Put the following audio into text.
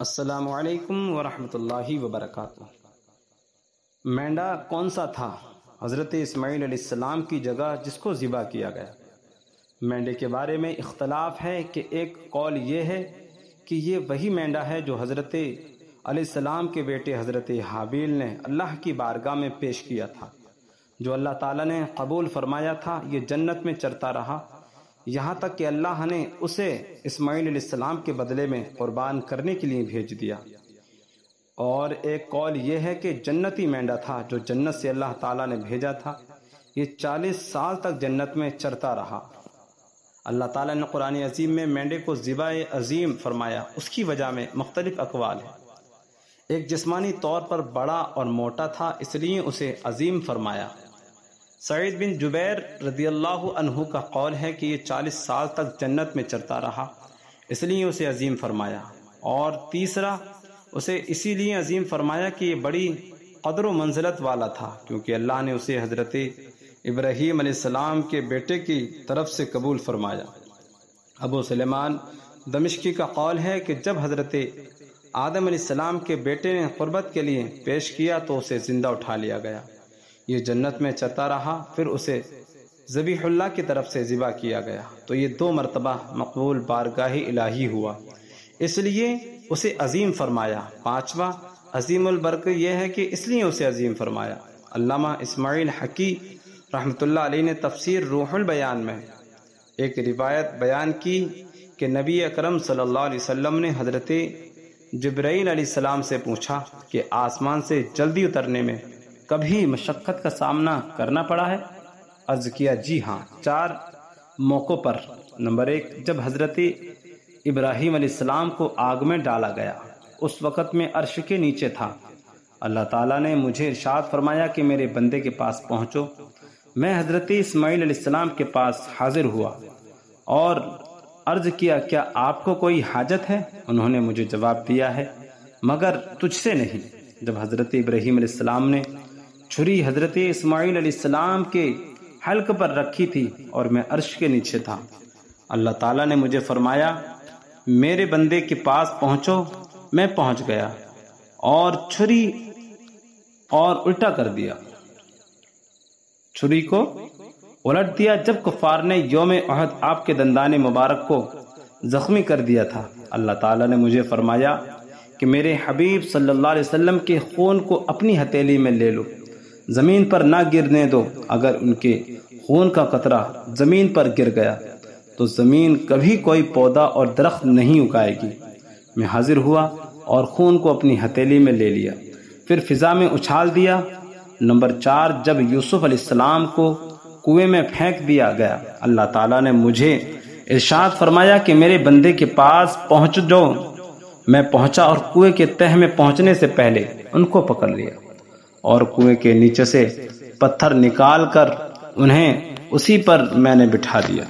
السلام علیکم ورحمۃ اللہ وبرکاتہ۔ مینڈا کون سا تھا حضرت اسماعیل علیہ السلام کی جگہ جس کو ذبح کیا گیا؟ مینڈے کے بارے میں اختلاف ہے کہ ایک قول یہ ہے کہ یہ وہی مینڈا ہے جو حضرت علیہ السلام کے بیٹے حضرت حابیل نے اللہ کی بارگاہ میں پیش کیا تھا، جو اللہ تعالیٰ نے قبول فرمایا تھا۔ یہ جنت میں چرتا رہا یہاں تک کہ اللہ نے اسے اسماعیل علیہ السلام کے بدلے میں قربان کرنے کے لیے بھیج دیا۔ اور ایک قول یہ ہے کہ جنتی مینڈا تھا جو جنت سے اللہ تعالیٰ نے بھیجا تھا۔ یہ 40 سال تک جنت میں چرتا رہا۔ اللہ تعالیٰ نے قرآن عظیم میں مینڈے کو ذبح عظیم فرمایا، اس کی وجہ میں مختلف اقوال ہیں۔ ایک جسمانی طور پر بڑا اور موٹا تھا، اس لیے اسے عظیم فرمایا۔ سعید بن جبیر رضی اللہ عنہ کا قول ہے کہ یہ 40 سال تک جنت میں چرتا رہا، اس لیے اسے عظیم فرمایا۔ اور تیسرا، اسے اسی لیے عظیم فرمایا کہ یہ بڑی قدر و منزلت والا تھا، کیونکہ اللہ نے اسے حضرت ابراہیم علیہ السلام کے بیٹے کی طرف سے قبول فرمایا۔ ابو سلیمان دمشقی کا قول ہے کہ جب حضرت آدم علیہ السلام کے بیٹے نے قربت کے لیے پیش کیا تو اسے زندہ اٹھا لیا گیا۔ یہ جنت میں چرتا رہا، پھر اسے ذبیح اللہ کی طرف سے ذبح کیا گیا، تو یہ 2 مرتبہ مقبول بارگاہ الہی ہوا، اس لیے اسے عظیم فرمایا۔ 5واں عظیم البرکت یہ ہے کہ اس لیے اسے عظیم فرمایا۔ علامہ اسماعیل حقی رحمۃ اللہ علیہ نے تفسیر روح البیان میں ایک روایت بیان کی کہ نبی اکرم صلی اللہ علیہ وسلم نے حضرت جبرائیل علیہ السلام سے پوچھا کہ آسمان سے جلدی اترنے میں کبھی مشقت کا سامنا کرنا پڑا ہے؟ عرض کیا جی ہاں، 4 موقعوں پر۔ نمبر 1، جب حضرت ابراہیم علیہ السلام کو آگ میں ڈالا گیا، اس وقت میں عرش کے نیچے تھا۔ اللہ تعالیٰ نے مجھے ارشاد فرمایا کہ میرے بندے کے پاس پہنچو۔ میں حضرت اسماعیل علیہ السلام کے پاس حاضر ہوا اور عرض کیا کیا آپ کو کوئی حاجت ہے؟ انہوں نے مجھے جواب دیا ہے مگر تجھ سے نہیں۔ جب حضرت ابراہیم علیہ السلام نے چھری حضرت اسماعیل علیہ السلام کے حلق پر رکھی تھی اور میں عرش کے نیچے تھا، اللہ تعالیٰ نے مجھے فرمایا میرے بندے کے پاس پہنچو۔ میں پہنچ گیا اور چھری اور الٹا کر دیا، چھری کو الٹ دیا۔ جب کفار نے یوم احد آپ کے دندان مبارک کو زخمی کر دیا تھا، اللہ تعالیٰ نے مجھے فرمایا کہ میرے حبیب صلی اللہ علیہ وسلم کے خون کو اپنی ہتھیلی میں لے لو، زمین پر نہ گرنے دو۔ اگر ان کے خون کا قطرہ زمین پر گر گیا تو زمین کبھی کوئی پودا اور درخت نہیں اگائے گی۔ میں حاضر ہوا اور خون کو اپنی ہتھیلی میں لے لیا، پھر فضا میں اچھال دیا۔ نمبر 4، جب یوسف علیہ السلام کو کنویں میں پھینک دیا گیا، اللہ تعالیٰ نے مجھے ارشاد فرمایا کہ میرے بندے کے پاس پہنچ جاؤ۔ میں پہنچا اور کنویں کے تہ میں پہنچنے سے پہلے ان کو پکڑ لیا اور کنویں کے نیچے سے پتھر نکال کر انہیں اسی پر میں نے بٹھا دیا۔